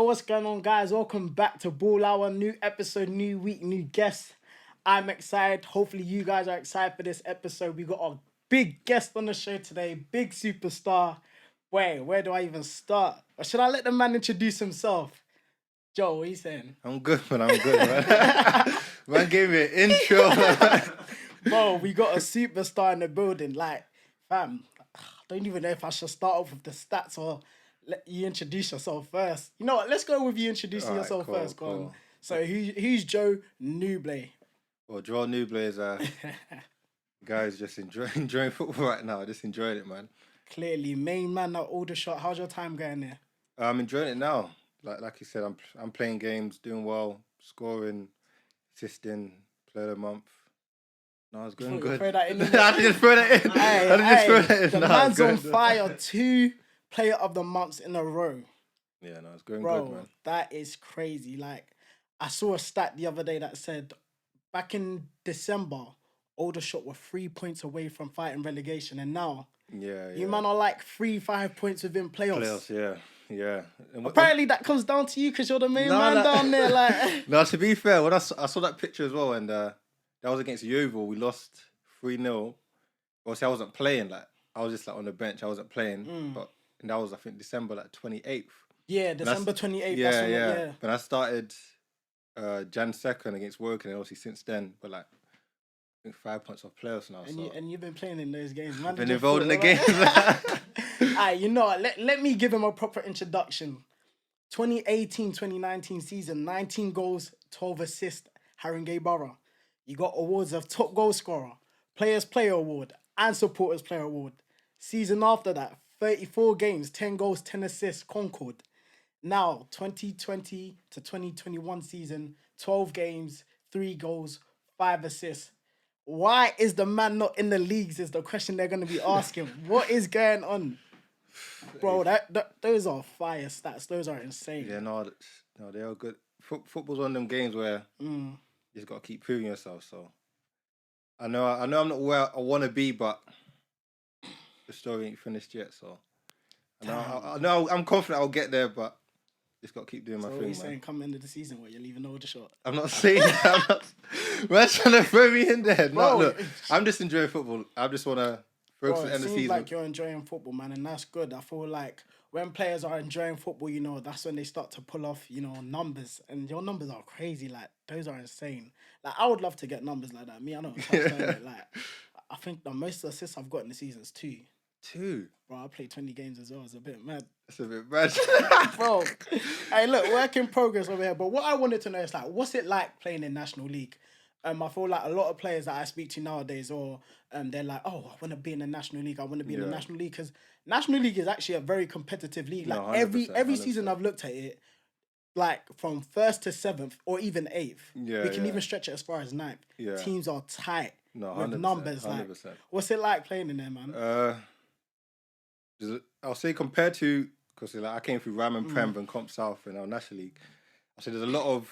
what's going on, guys? Welcome back to Ball Hour. New episode, new week, new guests. I'm excited. Hopefully, you guys are excited for this episode. We got a big guest on the show today, big superstar. Wait, where do I even start? Or should I let the man introduce himself? Joel, what are you saying? I'm good, man. Man gave me an intro. Bro, we got a superstar in the building. Like, fam, I don't even know if I should start off with the stats or let you introduce yourself first. You know what? Let's go with you introducing yourself first. Go on. So, who's Joel Nouble? Well, Joel Nouble is guys just enjoying football right now. Just enjoying it, man. Clearly, main man at Aldershot. How's your time going there? I'm enjoying it now. Like you said, I'm playing games, doing well, scoring, assisting, player of the month. No, it's going good. Throw that in I didn't throw that in. The man's on fire. 2 player of the months in a row. Yeah, no, it's going Bro, good, man. That is crazy. Like, I saw a stat the other day that said back in December, Aldershot were 3 points away from fighting relegation, and now you man are like 3-5 points within playoffs. Yeah. Apparently that comes down to you because you're the main man down there. Like, no, to be fair, when I saw that picture as well, and that was against Yeovil, we lost 3-0. Obviously, I wasn't playing. Like, I was just like on the bench. I wasn't playing, and that was I think December 28th. Yeah, December 28th. Yeah. But I started Jan 2nd against Woking, and obviously since then, but like. I think 5 points off playoffs now. And you've been playing in those games, man. I've been involved in the games. Alright, you know what? Let me give him a proper introduction. 2018-2019 season, 19 goals, 12 assists, Haringey Borough. You got awards of top goal scorer, Players Player Award, and Supporters Player Award. Season after that, 34 games, 10 goals, 10 assists, Concord. Now, 2020 to 2021 season, 12 games, 3 goals, 5 assists. Why is the man not in the leagues is the question they're going to be asking. What is going on? Bro, those are fire stats. Those are insane. Yeah, no, they are good. Football's one of them games where you just got to keep proving yourself. So I know I'm not where I want to be, but the story ain't finished yet. So I know I'm confident I'll get there, but just got to keep doing my thing, man. So saying come end of the season where you're leaving Aldershot? I'm not saying that. Man's trying to throw me in there. No, look, I'm just enjoying football. I just want to focus on the end of the season. It seems like you're enjoying football, man, and that's good. I feel like when players are enjoying football, you know, that's when they start to pull off, you know, numbers. And your numbers are crazy. Like, those are insane. Like, I would love to get numbers like that. Me, I don't touch like, I think the most assists I've got in the season is 2. 2? Bro, I played 20 games as well. It's a bit mad. That's a bit mad. Bro, hey, look, work in progress over here. But what I wanted to know is, like, what's it like playing in National League? I feel like a lot of players that I speak to nowadays, or they're like, oh, I want to be in the National League. I want to be in the National League. Because National League is actually a very competitive league. Like, every season I've looked at it, like, from 1st to 7th, or even 8th. We can even stretch it as far as 9th. Yeah. Teams are tight with numbers. 100%. Like, what's it like playing in there, man? I'll say compared to, because like I came through Ram and Prem and Comp South and our National League, I'll say there's a lot of,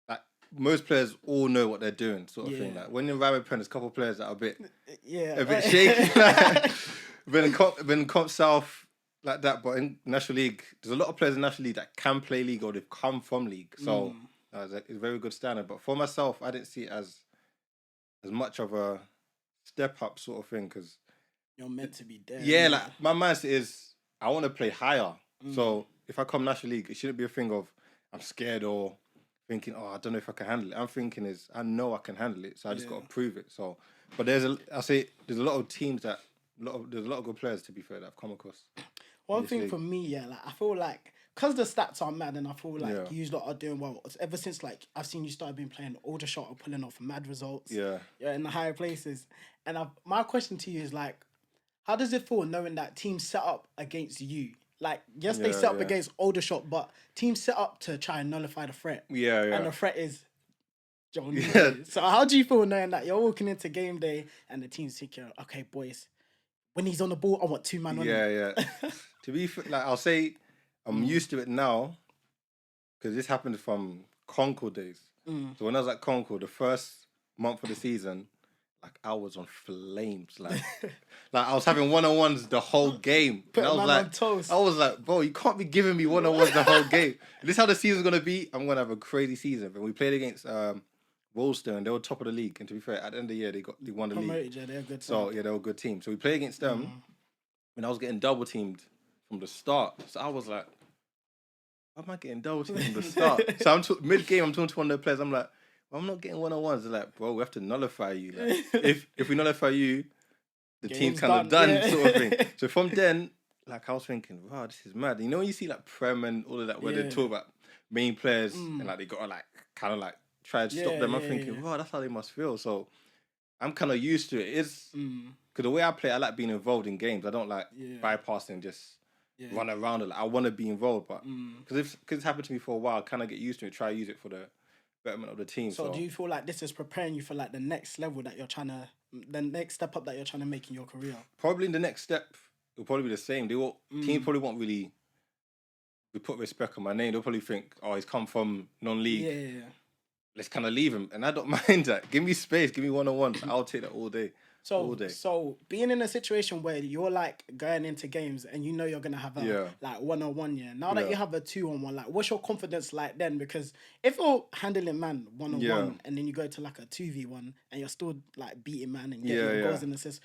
like, most players all know what they're doing, sort of thing. Like, when in Ram and Prem, there's a couple of players that are a bit shaky. Like, been in Comp South like that, but in National League, there's a lot of players in National League that can play league or they've come from league. So it's a very good standard. But for myself, I didn't see it as much of a step up sort of thing, because you're meant to be there. Yeah, like, my mindset is I want to play higher. So if I come National League, it shouldn't be a thing of I'm scared or thinking, oh, I don't know if I can handle it. I'm thinking I know I can handle it, so I just got to prove it. So, but there's a lot of teams there's a lot of good players, to be fair, that I've come across. One thing for me, like, I feel like, because the stats are mad, and I feel like you lot are doing well. Ever since, like, I've seen you started being playing, Aldershot are pulling off mad results. Yeah. You're in the higher places. And my question to you is, like, how does it feel knowing that teams set up against you? Like, yes, they set up against Aldershot, but teams set up to try and nullify the threat. Yeah. And the threat is Joel Nouble. So how do you feel knowing that you're walking into game day and the team's thinking, okay, boys, when he's on the ball, I want 2 man on him. Yeah. To be like, I'll say I'm used to it now, because this happened from Concord days. So when I was at Concord, the first month of the season, like I was on flames. Like I was having one-on-ones the whole game. Put and I was like, bro, you can't be giving me one-on-ones the whole game. This is how the season's gonna be. I'm gonna have a crazy season. When we played against Woolstone, they were top of the league. And to be fair, at the end of the year, they won the league. Yeah, they're a good team. So yeah, they were a good team. So we played against them, and I was getting double teamed from the start. So I was like, why am I getting double teamed from the start? So mid-game, I'm talking to one of the players. I'm like, well, I'm not getting one-on-ones. They're like, bro, we have to nullify you. Like, if we nullify you, the team's kind of done, sort of thing. So from then, like I was thinking, wow, this is mad. You know when you see like Prem and all of that, where they talk about main players and like they gotta like kind of like try to stop them. I'm thinking, wow, that's how they must feel. So I'm kind of used to it. It's because the way I play, I like being involved in games. I don't like bypassing, just run around it. Like, I want to be involved, but because it's happened to me for a while, I kind of get used to it. Try to use it for the betterment of the team. So do you feel like this is preparing you for like the next level that you're trying to, the next step up that you're trying to make in your career? Probably the next step will probably be the same. Teams probably won't really put respect on my name. They'll probably think, oh, he's come from non-league. Yeah. Let's kind of leave him. And I don't mind that. Give me space. Give me one-on-ones. I'll take that all day. So being in a situation where you're like going into games and you know you're gonna have a like one-on-one, now that you have a 2-on-1, like what's your confidence like then? Because if you're handling man one-on-one and then you go to like a 2v1 and you're still like beating man and getting goals and assists,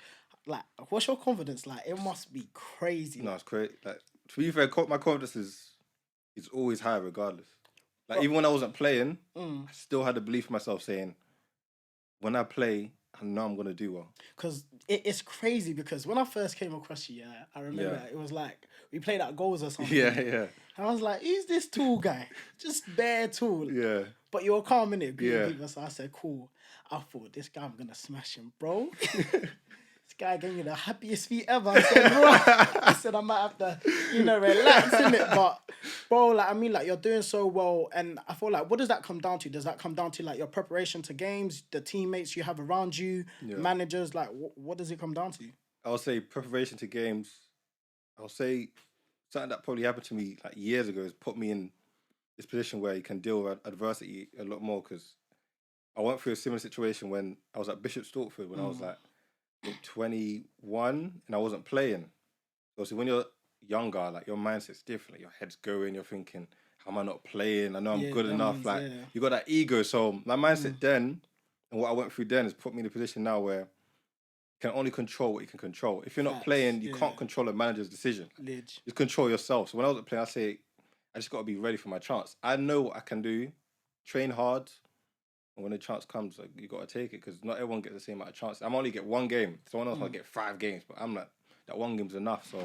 like what's your confidence like? It must be crazy. No, it's crazy. Like to be fair, my confidence is always high regardless. Like even when I wasn't playing, I still had the belief in myself saying, when I play, I know I'm gonna do well. Because it's crazy. Because when I first came across you, I remember it was like we played at goals or something. Yeah. And I was like, "Who's this tall guy? Just bare tall." Yeah. But you were calm in it, people. So I said, "Cool." I thought this guy, I'm gonna smash him, bro. This guy gave me the happiest feet ever. I said, I might have to, relax in it. But bro, like I mean, like you're doing so well, and I feel like what does that come down to? Does that come down to like your preparation to games, the teammates you have around you, managers? Like, what does it come down to? I'll say preparation to games. I'll say something that probably happened to me like years ago has put me in this position where you can deal with adversity a lot more, because I went through a similar situation when I was at Bishop Stortford when I was like 21 and I wasn't playing. So when you're younger, like your mindset's different. Like, your head's going, you're thinking, how am I not playing? I know I'm good enough. You got that ego. So my mindset then and what I went through then has put me in a position now where you can only control what you can control. If you're not playing, you can't control a manager's decision. You control yourself. So when I wasn't playing, I say, I just got to be ready for my chance. I know what I can do, train hard, and when the chance comes, like, you got to take it, because not everyone gets the same amount of chances. I'm only get one game. Someone else might get 5 games, but I'm like, that one game's enough. So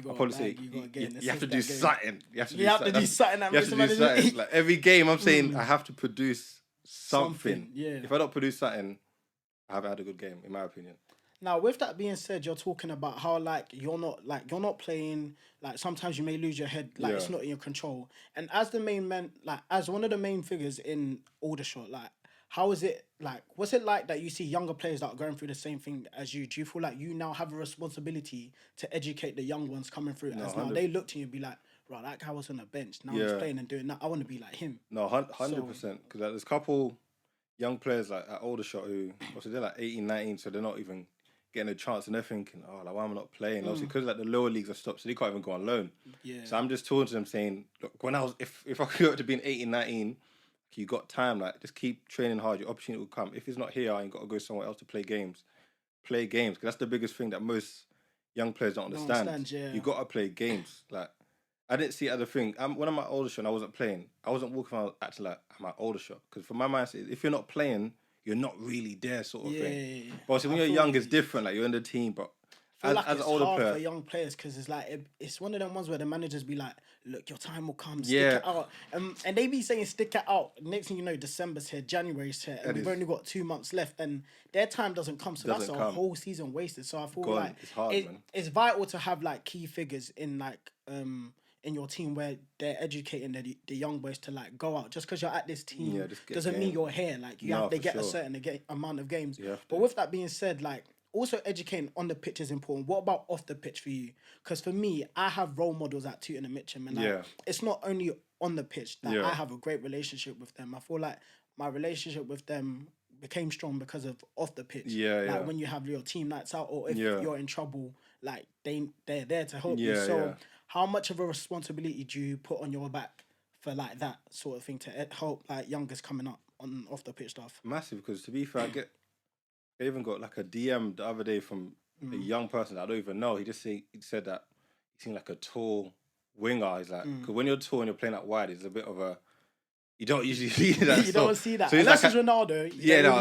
I'll probably say you have to do something. You have to do something. Like every game, I'm saying I have to produce something. If I don't produce something, I haven't had a good game, in my opinion. Now, with that being said, you're talking about how like you're not playing. Like sometimes you may lose your head. Like it's not in your control. And as the main man, like as one of the main figures in Aldershot, like how is it like? What's it like that you see younger players that are going through the same thing as you? Do you feel like you now have a responsibility to educate the young ones coming through? No, as now they look to you and be like, right, that guy was on the bench. Now he's playing and doing that. I want to be like him. No, 100%. Because there's a couple young players like at Aldershot who, they're like 18, 19, so they're not even getting a chance, and they're thinking, oh, like, why am I not playing? Obviously, because like the lower leagues are stopped, so they can't even go on loan. So I'm just talking to them saying, look, when I was, if I go to being 18, 19, you got time, like, just keep training hard, your opportunity will come. If it's not here, you got to go somewhere else to play games. Play games, because that's the biggest thing that most young players don't understand. You got to play games. Like, I didn't see it as a thing. When I'm at Aldershot and I wasn't playing, I wasn't walking around acting like I'm at Aldershot, because for my mindset, if you're not playing, you're not really there, sort of thing. But obviously, when you're young, it's different. Like, you're in the team, but as an older player, for young players, because it's like it's one of them ones where the managers be like, "Look, your time will come. Stick it out," and they be saying, "Stick it out." Next thing you know, December's here, January's here, and we've only got 2 months left, and their time doesn't come. So that's a whole season wasted. So I feel like it's hard, man. It's vital to have like key figures in like in your team where they're educating the young boys to like go out. Just because you're at this team doesn't mean you're here. Like you have to get a certain amount of games. But with that being said, like also educating on the pitch is important. What about off the pitch for you? Because for me, I have role models at Tooting and Mitcham, and like, it's not only on the pitch that I have a great relationship with them. I feel like my relationship with them became strong because of off the pitch. Yeah, like when you have your team nights out, or if you're in trouble, like they're there to help you. So how much of a responsibility do you put on your back for like that sort of thing to help like youngers coming up on off the pitch stuff? Massive, because to be fair, I even got like a DM the other day from a young person that I don't even know. He said that he seemed like a tall winger. He's like, because when you're tall and you're playing out wide, it's a bit of a, you don't usually see that. You don't see that. So unless it's Ronaldo.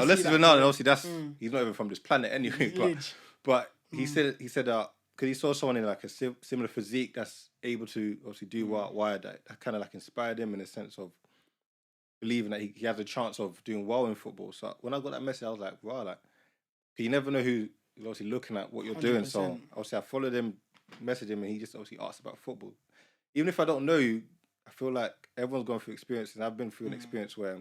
Unless it's Ronaldo. Obviously, he's not even from this planet anyway. But he said because he saw someone in like a similar physique that's able to obviously do wide, that kind of like inspired him in a sense of believing that he has a chance of doing well in football. So when I got that message, I was like, wow, like, you never know who's obviously looking at what you're 100%. Doing. So obviously I followed him, messaged him, and he just obviously asked about football. Even if I don't know you, I feel like everyone's gone through experiences. I've been through an experience where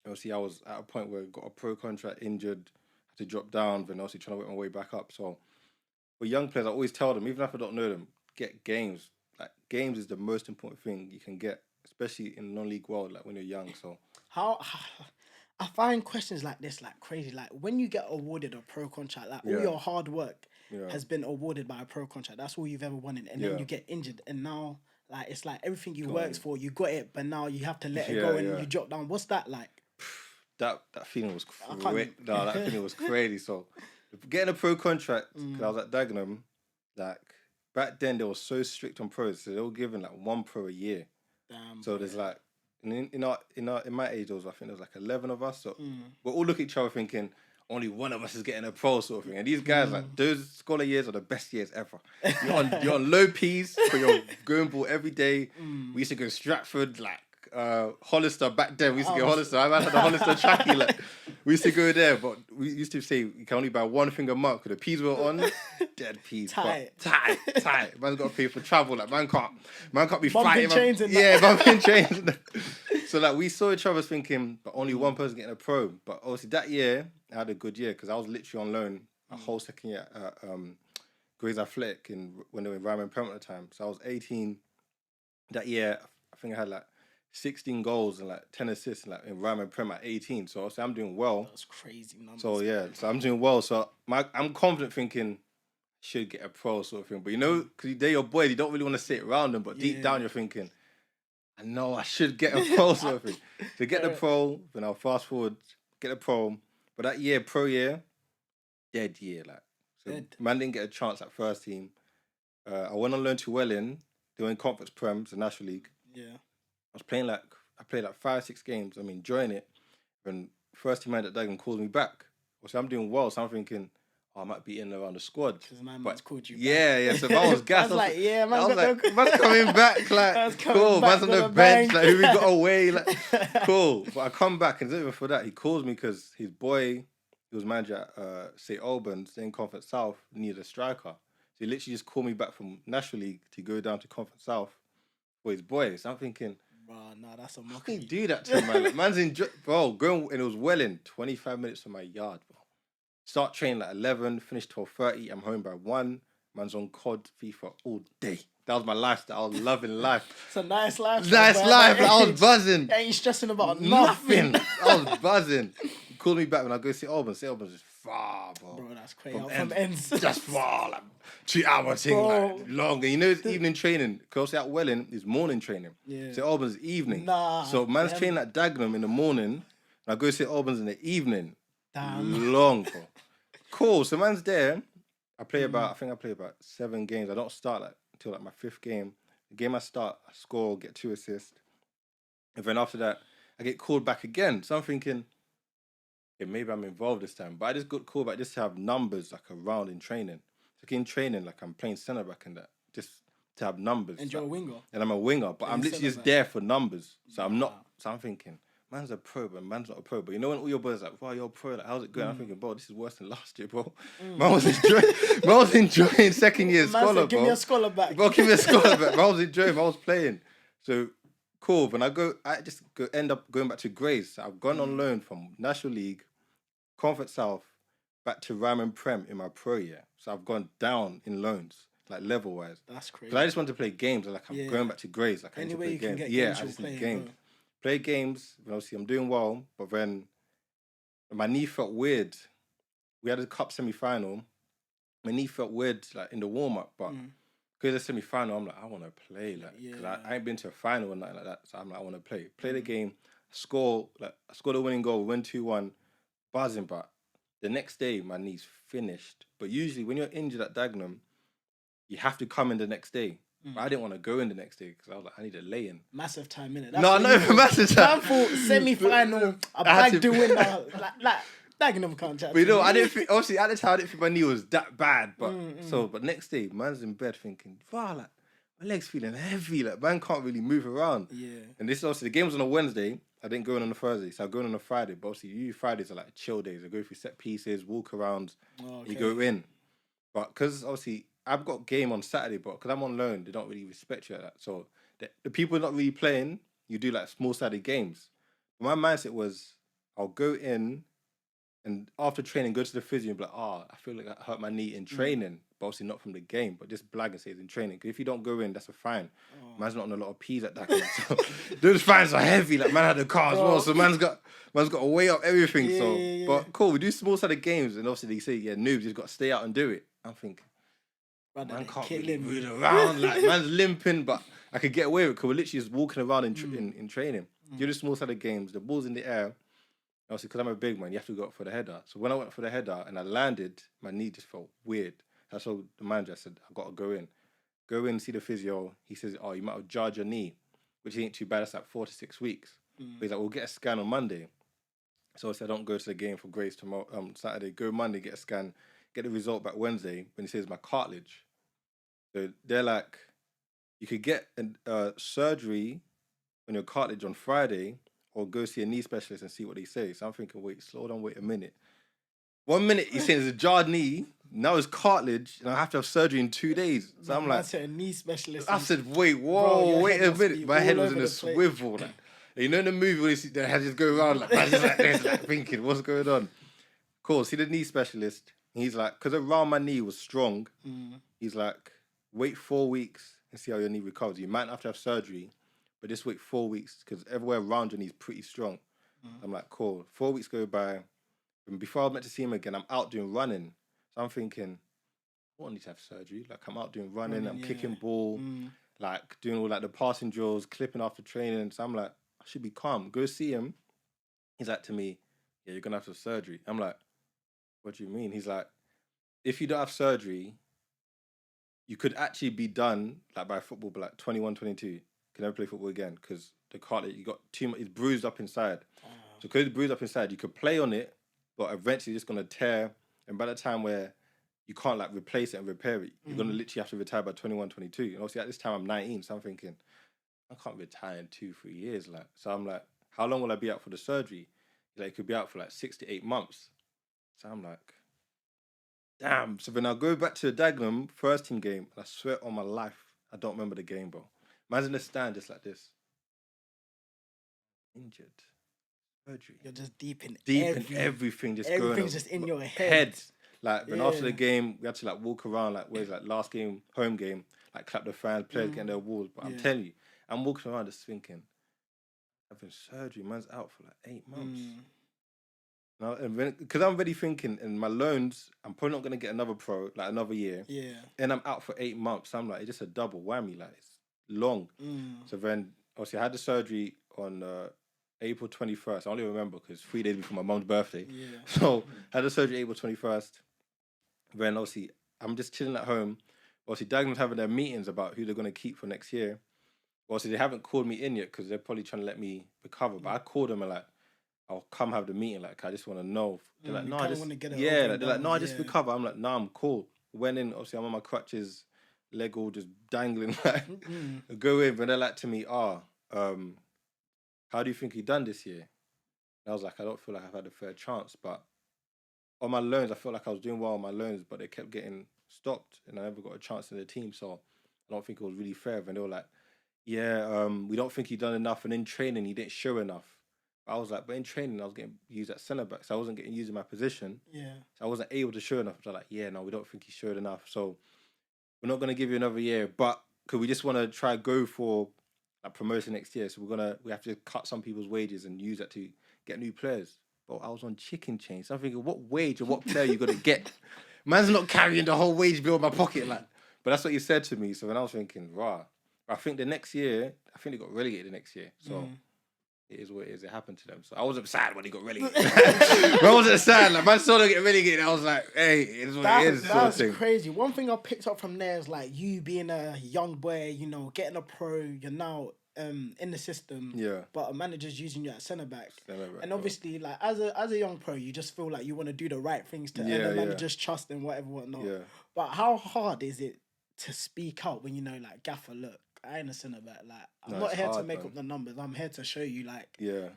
obviously I was at a point where I got a pro contract, injured, had to drop down, then obviously trying to work my way back up. So for young players, I always tell them, even if I don't know them, get games. Like, games is the most important thing you can get, especially in the non-league world, like when you're young. So how I find questions like this like crazy. Like when you get awarded a pro contract, like all your hard work has been awarded by a pro contract. That's all you've ever wanted, and then you get injured, and now like it's like everything you worked for, you got it, but now you have to let it go, and you drop down. What's that like? That feeling was crazy. No, that feeling was crazy. So getting a pro contract, because I was at Dagenham, like back then they were so strict on pros, so they were giving like 1 pro a year. Damn. So there's like in my age, there was, I think there was like 11 of us. So we're all looking at each other thinking only one of us is getting a pro sort of thing. And these guys, like, those scholar years are the best years ever. You're on low P's, but you're going ball every day. We used to go Stratford, like Hollister back then. We used to go Hollister. I had the Hollister trackie. Like, we used to go there, but we used to say you can only buy 1 thing a month because the P's were on. Dead P's. Tight. Man's got to pay for travel. Like, man can't be fighting. Bumping chains. So like we saw each other thinking, but only one person getting a pro. But obviously that year I had a good year because I was literally on loan a whole second year at Grays Athletic when they were in Ryman Prem at the time. So I was 18 that year. I think I had like 16 goals and like 10 assists in Ryman Prem at 18. So obviously I'm doing well. That's crazy numbers. So I'm doing well. So I'm confident thinking should get a pro sort of thing. But you know, because they're your boys, you don't really want to sit around them. But deep down you're thinking, I know I should get a pro sort of thing. To get the pro, then I'll fast forward, get a pro. But that pro year, dead year. Like, so man didn't get a chance at first team. I went on loan to Welling. They were in Conference Prem, the National League. Yeah. I played like 5-6 games. I'm enjoying it. When first team manager at Dagenham calls me back. So I'm doing well. So I'm thinking, I might be in around the squad. Because my man's called you back. Yeah. So if I was gassed, man's man's coming back. Like, cool. Man's on the bench. Like, who we got away? Like, cool. But I come back, and even for that, he calls me because his boy, he was manager at St. Albans, in Conference South, needed a striker. So he literally just called me back from National League to go down to Conference South for his boy. So I'm thinking, that's a how mockery. can you do that to him, man? Like, man's going, and it was Welling, 25 minutes from my yard, bro. Start training at 11, finish 12:30. I'm home by 1. Man's on COD, FIFA all day. That was my lifestyle. I was loving life. It's a nice life. I was buzzing. Ain't stressing about nothing. I was buzzing. He called me back when I go see Albans. St. Albans is far, bro. Bro, that's crazy. From ends. Just far, like 2-hour thing, like long. And you know it's evening training. Because at Welling is morning training. Yeah. St. Albans is evening. So man's training at Dagenham in the morning. And I go to St. Albans in the evening. Damn. Long, bro. Cool. So man's there. I play about 7 games. I don't start until my 5th game. The game I start, I score, get 2 assists. And then after that, I get called back again. So I'm thinking, maybe I'm involved this time. But I just got called back just to have numbers around in training. So in training, I'm playing centre back and that, just to have numbers. And you're a winger. And I'm a winger, but I'm literally just there for numbers. So I'm not. So I'm thinking, man's a pro, but man's not a pro. But you know when all your boys are like, wow, you're a pro, like, how's it going? I'm thinking, bro, this is worse than last year, bro. Man was enjoying second year scholar, bro. Give me a scholar back. Bro, give me a scholar back. Man was enjoying, I was playing. So cool. When I end up going back to Grays. So I've gone on loan from National League, Conference South, back to Ryman Prem in my pro year. So I've gone down in loans, like level wise. That's crazy. But I just want to play games. I'm going back to Grays. I need to play games. I just need games. Play games. Obviously, I'm doing well, but then my knee felt weird. We had a cup semi-final. My knee felt weird, like, in the warm-up, but because it's a semi-final, I'm like, I want to play, like, because I ain't been to a final or nothing like that, so I'm like, I want to play the game, I scored the winning goal, win 2-1, buzzing, but the next day, my knee's finished. But usually, when you're injured at Dagenham, you have to come in the next day. But I didn't want to go in the next day because I was like, I need a lay-in. Massive time, innit? No, not even massive time. Man thought semi-final, a bag to win now. Like, Dagenham can't chat. But you know, I didn't think, obviously, at the time, I didn't think my knee was that bad. But but next day, man's in bed thinking, wow, like, my leg's feeling heavy. Like, man can't really move around. Yeah. And this, obviously, the game was on a Wednesday. I didn't go in on a Thursday, so I go in on a Friday. But obviously, usually Fridays are like chill days. I go through set pieces, walk around, you go in. But because, obviously, I've got game on Saturday, but because I'm on loan, they don't really respect you like that. So the people not really playing, you do like small Saturday games. But my mindset was, I'll go in and after training, go to the physio and be like, I feel like I hurt my knee in training, but obviously not from the game, but just blag and say it's in training. Because if you don't go in, that's a fine. Man's not on a lot of P's at that. So those fines are heavy. Like, man had a car as well, so man's got to weigh up everything. But cool, we do small Saturday games, and obviously they say, noobs, you've got to stay out and do it. I'm thinking, man can't really move around. Like, man's limping, but I could get away with it because we're literally just walking around in training. Do the small Saturday games, the ball's in the air. Obviously, because I'm a big man, you have to go up for the header. So when I went for the header and I landed, my knee just felt weird. That's what the manager said, I got to go in. Go in, see the physio. He says, you might have jarred your knee, which ain't too bad. It's like 4 to 6 weeks. But he's like, we'll get a scan on Monday. So I said, don't go to the game for Grace tomorrow, Saturday. Go Monday, get a scan, get the result back Wednesday. When he says my cartilage. So they're like, you could get surgery on your cartilage on Friday, or go see a knee specialist and see what they say. So I'm thinking, wait a minute. 1 minute he's saying it's a jarred knee, now it's cartilage, and I have to have surgery in 2 days. So I'm like, I said a knee specialist. I said, wait a minute. My head was in a swivel. Like, you know in the movie when their head just go around like just like this, like thinking, what's going on? Cool, see the knee specialist. He's like, because around my knee was strong. He's like, wait 4 weeks and see how your knee recovers. You might have to have surgery, but just wait 4 weeks because everywhere around your knee is pretty strong. I'm like, cool. 4 weeks go by. And before I was meant to see him again, I'm out doing running. So I'm thinking, I don't need to have surgery. Like, I'm out doing running, I'm kicking ball, like doing all like the passing drills, clipping after training. So I'm like, I should be calm. Go see him. He's like to me, yeah, you're going to have surgery. I'm like, what do you mean? He's like, if you don't have surgery, you could actually be done like by football, but like 21, 22. Can never play football again because the cartilage, you got too much, it's bruised up inside. So because it's bruised up inside, you could play on it, but eventually it's going to tear. And by the time where you can't like replace it and repair it, you're going to literally have to retire by 21, 22. And obviously at this time I'm 19, so I'm thinking, I can't retire in 2-3 years. Like, so I'm like, how long will I be out for the surgery? Like, it could be out for like 6 to 8 months. So I'm like, damn. So then I'll go back to the Dagenham first team game. And I swear on my life, I don't remember the game, bro. Man's in the stand just like this. Injured. Surgery. You're just deep in everything. Just everything's going just in your head. Like, when after the game, we had to like walk around, like, where's like last game, home game, like clap the fans, players getting their awards. But I'm telling you, I'm walking around just thinking, having surgery, man's out for like 8 months. Now, because I'm already thinking, in my loans, I'm probably not going to get another pro, like another year. Yeah. And I'm out for 8 months. So I'm like, it's just a double whammy. Like, it's long. So then, obviously, I had the surgery on April 21st. I only remember because 3 days before my mum's birthday. Yeah. So I had the surgery April 21st. Then, obviously, I'm just chilling at home. Obviously, Dagenham's having their meetings about who they're going to keep for next year. Obviously, they haven't called me in yet because they're probably trying to let me recover. But I called them and like, I'll come have the meeting. Like, I just want to know. They're like, no, I just recover. I'm like, no, I'm cool. Went in. Obviously, I'm on my crutches, leg all just dangling. Like, go in, but they're like to me, how do you think he done this year? And I was like, I don't feel like I've had a fair chance. But on my loans, I felt like I was doing well on my loans, but they kept getting stopped, and I never got a chance in the team. So I don't think it was really fair. And they were like, we don't think he done enough, and in training he didn't show enough. I was like, but in training I was getting used at centre back, so I wasn't getting used in my position. Yeah. So I wasn't able to show enough. So like, no, we don't think he showed enough. So we're not gonna give you another year, but because we just want to try go for like promotion next year. So we have to cut some people's wages and use that to get new players. bro, I was on chicken change. So I'm thinking, what wage or what player you gonna get? Man's not carrying the whole wage bill in my pocket, like. But that's what he said to me. So when I was thinking, rah, I think the next year, I think they got relegated the next year. So it is what it is. It happened to them. So I wasn't sad when he got relegated. I wasn't sad. Like, man saw them get relegated. I was like, hey, it is what it is. That's crazy. One thing I picked up from there is like you being a young boy, you know, getting a pro, you're now in the system. Yeah. But a manager's using you at centre back. And obviously, like as a young pro, you just feel like you want to do the right things to earn the manager's trust and whatnot. Yeah. But how hard is it to speak out when you know, like, Gaffer, look, I ain't a centre back. Like, I'm not here to make up the numbers. I'm here to show you, like,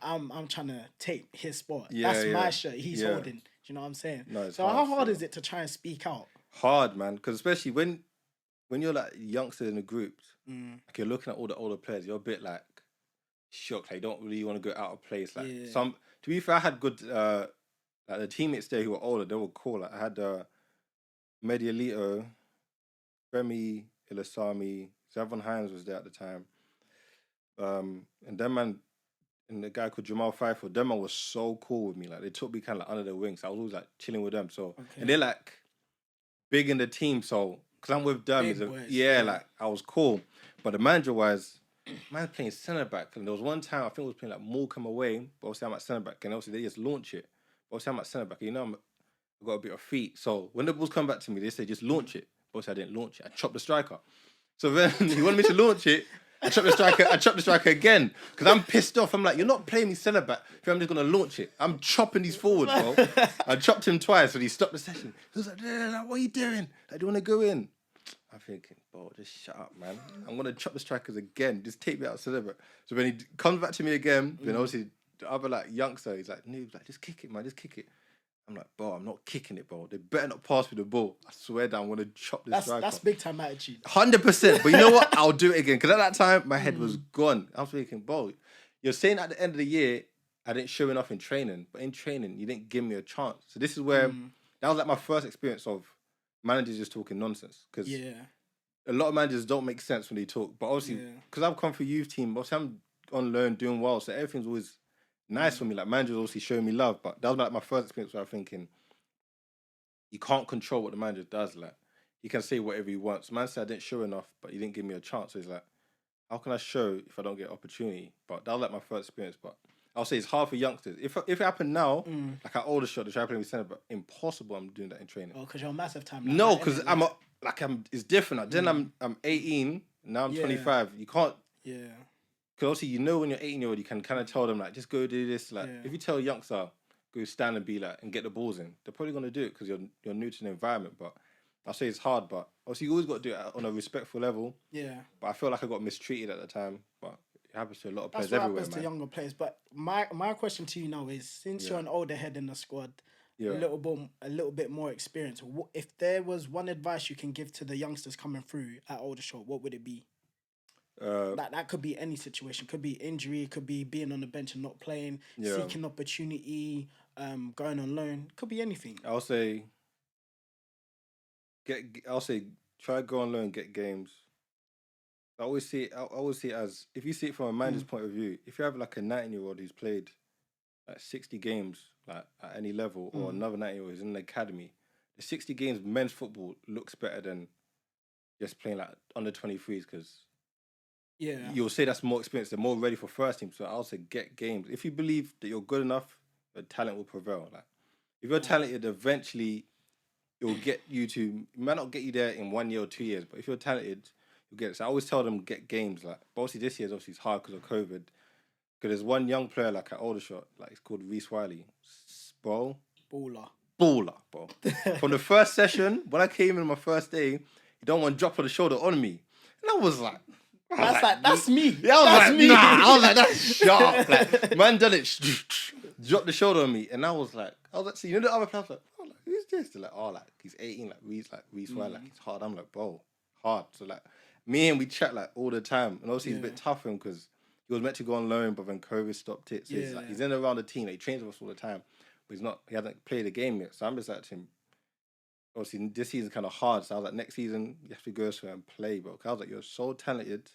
I'm trying to take his spot. That's my shirt. He's holding. Do you know what I'm saying? No, so how hard is it to try and speak out? Hard, man. Because especially when you're like youngster in the groups, like you're looking at all the older players, you're a bit like shocked. Like, you don't really want to go out of place. Like to be fair, I had good like the teammates there who were older. They were cool. Like I had Medialito, Remy Ilasami, Zavon Hines was there at the time. And them man, and the guy called Jamal Pfeiffer, them man was so cool with me. Like they took me kind of like under their wings. So I was always like chilling with them. So and they're like big in the team. So because I'm with them, like I was cool. But the manager wise, man playing centre back. And there was one time I think I was playing like Morecambe away, but obviously I'm at centre back, and obviously they just launch it. But obviously I'm at centre back. You know I've got a bit of feet. So when the balls come back to me, they say just launch it. But obviously I didn't launch it. I chopped the striker. So then he wanted me to launch it. I chopped the striker again because I'm pissed off. I'm like, you're not playing me centre back. I'm just gonna launch it. I'm chopping these forward, bro. I chopped him twice, and he stopped the session. He was like, "What are you doing? I don't want to go in." I'm thinking, bro, just shut up, man. I'm gonna chop the strikers again. Just take me out centre back. So when he comes back to me again, then obviously the other like youngster, he's like, "Noob, like just kick it, man, just kick it." I'm like, bro, I'm not kicking it, bro. They better not pass me the ball. I swear that I'm going to chop this striker. That's big time attitude. 100%. But you know what? I'll do it again. Because at that time, my head was gone. I was thinking, bro, you're saying at the end of the year, I didn't show enough in training. But in training, you didn't give me a chance. So this is where, that was like my first experience of managers just talking nonsense. Because a lot of managers don't make sense when they talk. But obviously, because I've come through youth team, obviously I'm on loan, doing well. So everything's always nice for me. Like managers obviously showing me love, but that was like my first experience where I'm thinking you can't control what the manager does. Like he can say whatever he wants. Man said I didn't show enough, but he didn't give me a chance. So he's like, how can I show if I don't get opportunity? But that was like my first experience. But I'll say it's hard for youngsters. If it happened now, like at Aldershot, they try to play me centre, but impossible. I'm doing that in training. Oh, because you're a massive time. No, because it's different. Then I'm 18. Now I'm 25. You can't. Yeah. Because obviously, you know when you're 18-year-old, you can kind of tell them, like, just go do this. Like, if you tell a youngster, go stand and be like, and get the balls in, they're probably going to do it because you're new to the environment. But I'll say it's hard, but obviously, you always got to do it on a respectful level. Yeah. But I feel like I got mistreated at the time. But it happens to a lot of players everywhere, man. That's what happens to younger players. But my question to you now is, since you're an older head in the squad, a little bit more experience, if there was one advice you can give to the youngsters coming through at Aldershot, what would it be? That could be any situation. Could be injury. Could be being on the bench and not playing. Seeking opportunity. Going on loan. Could be anything. I'll say try to go on loan, get games. I always see it as, if you see it from a manager's point of view, if you have like a 19-year-old who's played like 60 games like at any level, or another 19-year-old who's in the academy, the 60 games men's football looks better than just playing like under 23s, because you'll say that's more experience. They're more ready for first team. So I'll say get games. If you believe that you're good enough, your talent will prevail. Like if you're talented, eventually it will get you to. It might not get you there in 1 year or 2 years, but if you're talented, you'll get it. So I always tell them get games. Like, but obviously this year's obviously it's hard because of COVID. Because there's one young player like at Aldershot, like it's called Reece Wiley, bro. Baller, bro. From the first session, when I came in my first day, he don't want to drop on the shoulder on me, and I was like. That's me. Yeah, I was nah. I was like, that's sharp. Like, man done it, dropped the shoulder on me, and I was like, see, you know the other players like, who's this? They're like, he's 18, Reece Wiley, like, he's hard. I'm like, bro, hard. So like, me and we chat like all the time, and obviously he's a bit tough for him because he was meant to go on loan, but then COVID stopped it. So he's in and around the team. Like, he trains with us all the time, but he hasn't played a game yet. So I'm just like to him. Obviously, this season's kind of hard. So I was like, next season, you have to go somewhere and play, bro. Because I was like, you're so talented.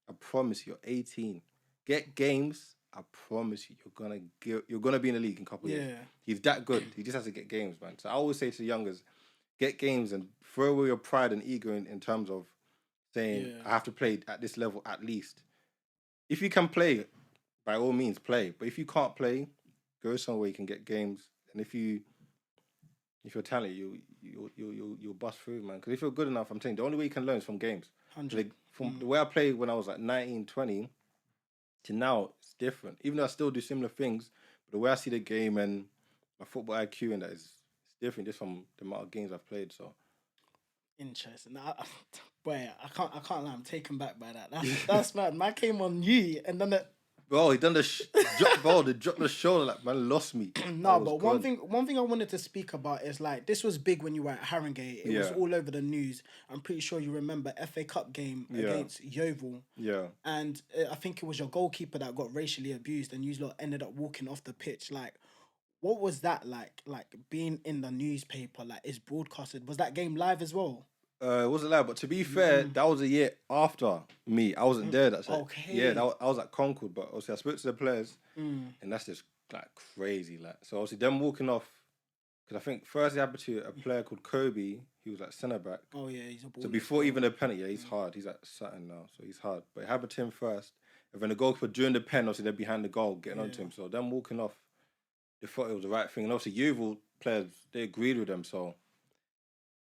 I promise you're 18. Get games, I promise you, you're gonna be in the league in a couple of years. He's that good. He just has to get games, man. So I always say to the youngers, get games and throw away your pride and ego in terms of saying I have to play at this level at least. If you can play, by all means play. But if you can't play, go somewhere you can get games. And if you're talented, you'll bust through, man. Because if you're good enough, I'm saying the only way you can learn is from games. From the way I played when I was like 19, 20, to now, it's different. Even though I still do similar things, but the way I see the game and my football IQ and that is different just from the amount of games I've played. So interesting. Boy, I can't lie. I'm taken back by that. That's mad. Man came on you and then bro, he done the drop the shoulder, like, man, lost me. No, but one thing I wanted to speak about is, like, this was big when you were at Harringay. It was all over the news. I'm pretty sure you remember FA Cup game against Yeovil. Yeah. And I think it was your goalkeeper that got racially abused and you lot ended up walking off the pitch. Like, what was that like? Like, being in the newspaper, like, it's broadcasted. Was that game live as well? It wasn't live, but to be fair, that was a year after me. I wasn't there. That's okay. Yeah, I was at Concord, but obviously I spoke to the players, and that's just like crazy. Like, so obviously them walking off, because I think first it happened to a player called Kobe. He was like centre back. Oh yeah, he's a baller. So before even the penalty, he's hard. He's at Sutton now, so he's hard. But it happened to him first, and then the goalkeeper during the pen, obviously they're behind the goal, getting onto him. So them walking off, they thought it was the right thing, and obviously Yeovil players, they agreed with them. So.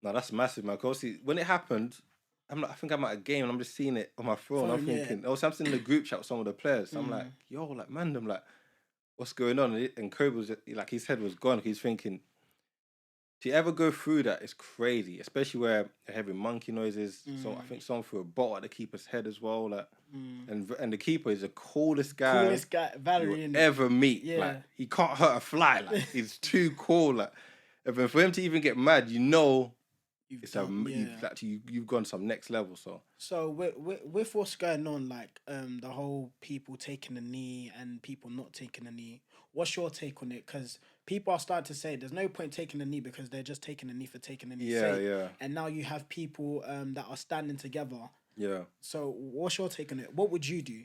No, that's massive, man. Because when it happened, I think I'm at a game and I'm just seeing it on my phone. I'm thinking, I'm sitting in the group chat with some of the players. So I'm like, yo, like, man, I'm like, what's going on? And Kobe was like, his head was gone. He's thinking, to ever go through that is crazy, especially where they're having monkey noises. So I think someone threw a bottle at the keeper's head as well. Like, and the keeper is the coolest guy Valerie, you'll ever meet. Yeah. Like, he can't hurt a fly. Like, he's too cool. Like, and then for him to even get mad, you know. You've gone some next level. So with what's going on, like the whole people taking the knee and people not taking the knee, what's your take on it? Because people are starting to say there's no point taking the knee because they're just taking the knee for taking the knee. Yeah. And now you have people that are standing together. Yeah. So what's your take on it? What would you do?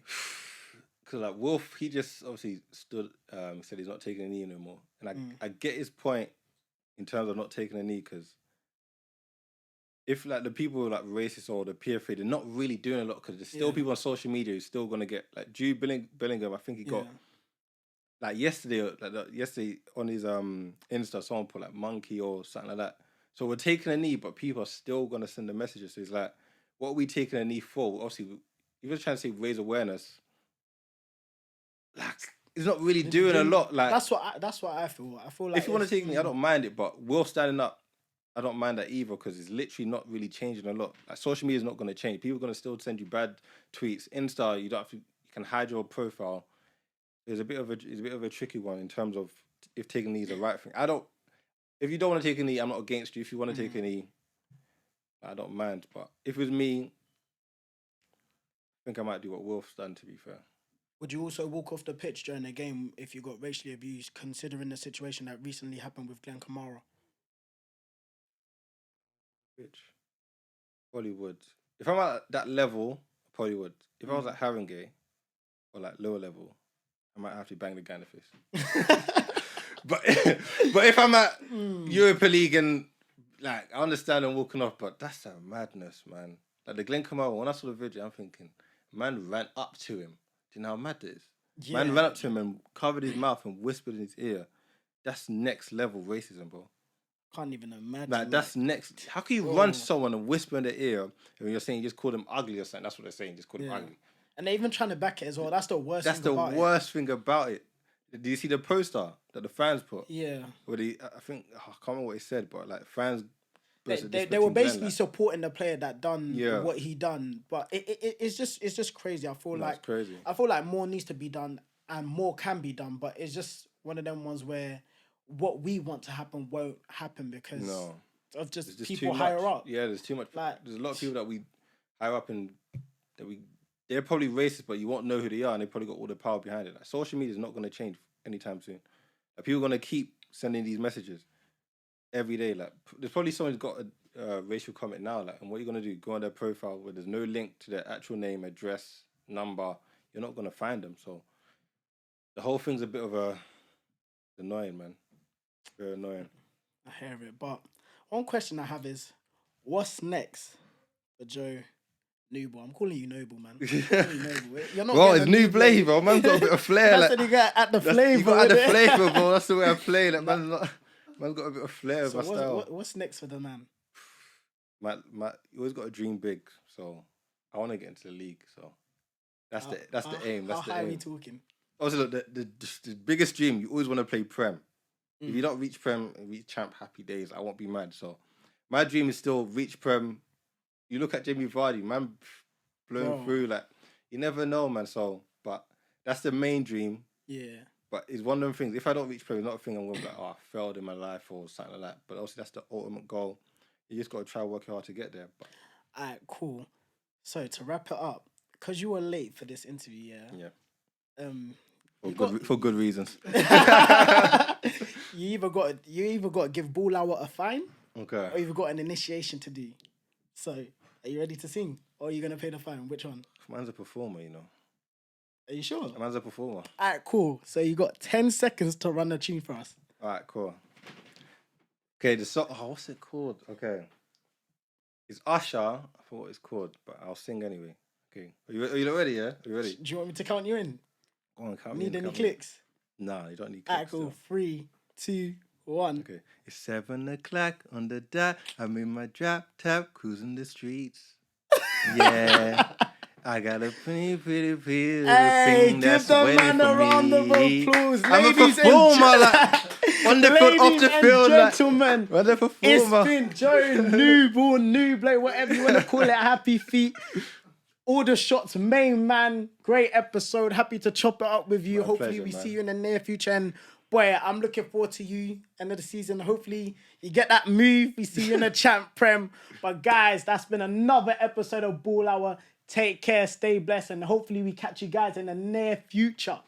Because like Wolf, he just obviously stood, said he's not taking a knee anymore, and I get his point in terms of not taking a knee because. If like the people like racist or the PFA, they're not really doing a lot because there's still people on social media who's still gonna get like Jude Bellingham. I think he got like yesterday on his Insta, someone put like monkey or something like that. So we're taking a knee, but people are still gonna send the messages. So it's like, what are we taking a knee for? Obviously, if you're trying to say raise awareness, like it's not really doing a lot. Like that's what I feel. I feel like if you want to take a knee, I don't mind it, but we're standing up. I don't mind that either because it's literally not really changing a lot. Like social media is not going to change. People are going to still send you bad tweets. Insta, you can hide your profile. It's a bit of a tricky one in terms of if taking a knee is the right thing. If you don't want to take a knee, I'm not against you. If you want to take a knee, I don't mind. But if it was me, I think I might do what Wolf's done. To be fair. Would you also walk off the pitch during a game if you got racially abused, considering the situation that recently happened with Glenn Kamara? Probably would. If I'm at that level, probably would. If I was at Harringay or like lower level, I might have to bang the guy in the face. but if I'm at Europa League and like I understand I'm walking off, but that's a madness, man. Like the Glenn Kamara, when I saw the video, I'm thinking, man ran up to him. Do you know how mad it is? Yeah. Man ran up to him and covered his mouth and whispered in his ear. That's next level racism, bro. Can't even imagine. Like that's next. How can you run to someone and whisper in their ear and when you're saying you just call them ugly or something? That's what they're saying. Just call them ugly. And they're even trying to back it as well. That's the worst. That's the worst thing about it. Do you see the poster that the fans put? Yeah. Where I think I can't remember what he said, but like fans. They were basically supporting the player that done what he done, but it's just crazy. I feel like crazy. I feel like more needs to be done and more can be done, but it's just one of them ones where. What we want to happen won't happen because of just people higher up. Yeah, there's too much. Like, there's a lot of people that we higher up and they're probably racist, but you won't know who they are and they probably got all the power behind it. Like, social media is not going to change anytime soon. Like, people are going to keep sending these messages every day. Like, there's probably someone who's got a racial comment now. Like, and what are you going to do? Go on their profile where there's no link to their actual name, address, number. You're not going to find them. So the whole thing's a bit of a annoying, man. Very annoying. I hear it, but one question I have is, what's next for Joe Nouble? I'm calling you Nouble, man. You're not. Bro, it's Nouble, bro. Man's got a bit of flair. That's what you got at the flavour. You got at the flavour, bro. That's the way I play. Like, man's got a bit of flair with my style. What's next for the man? You always got to dream big. So I want to get into the league. So that's the aim. That's the aim. How high are we talking? Also, look, the biggest dream, you always want to play Prem. If you don't reach Prem and reach Champ, happy days. I won't be mad. So my dream is still reach Prem. You look at Jamie Vardy, man, blowing through. Like, you never know, man. So, but that's the main dream. Yeah. But it's one of them things. If I don't reach Prem, it's not a thing I'm going to be like, I failed in my life or something like that. But obviously, that's the ultimate goal. You just got to try working hard to get there. But... All right, cool. So to wrap it up, because you were late for this interview, yeah. For good reasons. You either got to give Ball Hour a fine, okay, or you've got an initiation to do. So, are you ready to sing, or are you gonna pay the fine? Which one? Man's a performer, you know. Are you sure? Man's a performer. All right, cool. So you got 10 seconds to run the tune for us. All right, cool. Okay, the song. Oh, what's it called? Okay, it's Usher. I forgot what it's called, but I'll sing anyway. Okay, are you ready? Yeah, are you ready? Do you want me to count you in? Go on, count Need me in. any clicks? Nah, you don't need clicks. Alright, cool. 3, 2, 1. Okay. It's 7 o'clock on the dot. I'm in my drop top, cruising the streets. Yeah. I got a pretty pill. Hey, give the man a round of applause. I'm a performer, like, on the foot, off the field, gentlemen, like, I'm a performer. It's been Joe Nouble, whatever you want to call it. Happy feet. Aldershot's main man. Great episode. Happy to chop it up with you. Hopefully we see you in the near future. And boy, I'm looking forward to you end of the season. Hopefully you get that move. We see you in the Champ Prem. But guys, that's been another episode of Ball Hour. Take care, stay blessed, and hopefully we catch you guys in the near future.